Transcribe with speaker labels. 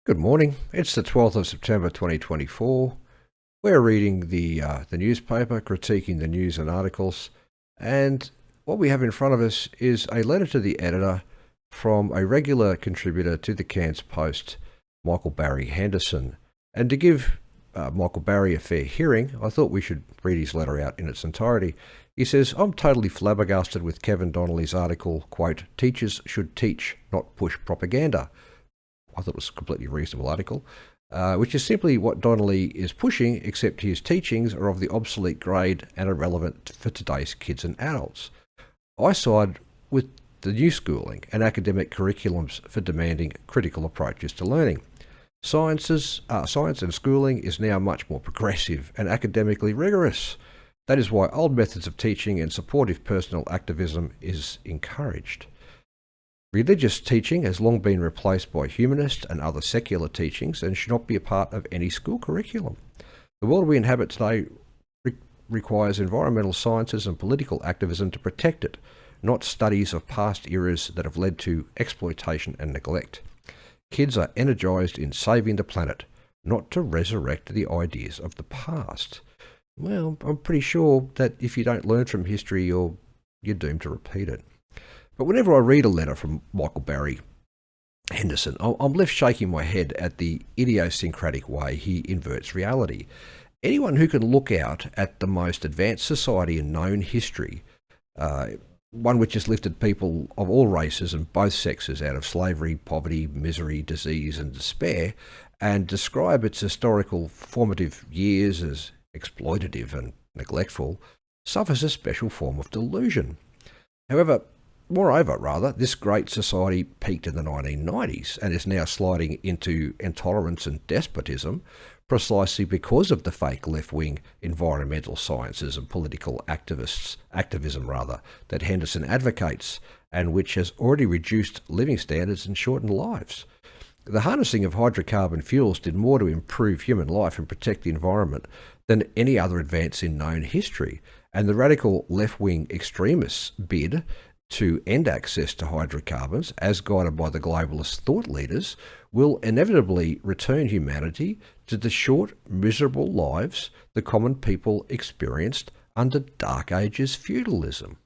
Speaker 1: Good morning. It's the 12th of September 2024. We're reading the newspaper, critiquing the news and articles, and what we have in front of us is a letter to the editor from a regular contributor to the Cairns Post, Michael Barry Henderson. And to give Michael Barry a fair hearing, I thought we should read his letter out in its entirety. He says, "I'm totally flabbergasted with Kevin Donnelly's article, quote, 'Teachers should teach, not push propaganda.'" I thought it was a completely reasonable article, which is simply what Donnelly is pushing, except his teachings are of the obsolete grade and irrelevant for today's kids and adults. I side with the new schooling and academic curriculums for demanding critical approaches to learning. Science and schooling is now much more progressive and academically rigorous. That is why old methods of teaching and supportive personal activism is encouraged. Religious teaching has long been replaced by humanist and other secular teachings and should not be a part of any school curriculum. The world we inhabit today requires environmental sciences and political activism to protect it, not studies of past eras that have led to exploitation and neglect. Kids are energised in saving the planet, not to resurrect the ideas of the past. Well, I'm pretty sure that if you don't learn from history, you're doomed to repeat it. But whenever I read a letter from Michael Barry Henderson, I'm left shaking my head at the idiosyncratic way he inverts reality. Anyone who can look out at the most advanced society in known history, one which has lifted people of all races and both sexes out of slavery, poverty, misery, disease and despair, and describe its historical formative years as exploitative and neglectful, suffers a special form of delusion. Moreover, this great society peaked in the 1990s and is now sliding into intolerance and despotism precisely because of the fake left-wing environmental sciences and political activism that Henderson advocates, and which has already reduced living standards and shortened lives. The harnessing of hydrocarbon fuels did more to improve human life and protect the environment than any other advance in known history, and the radical left-wing extremists' bid to end access to hydrocarbons, as guided by the globalist thought leaders, will inevitably return humanity to the short, miserable lives the common people experienced under Dark Ages feudalism.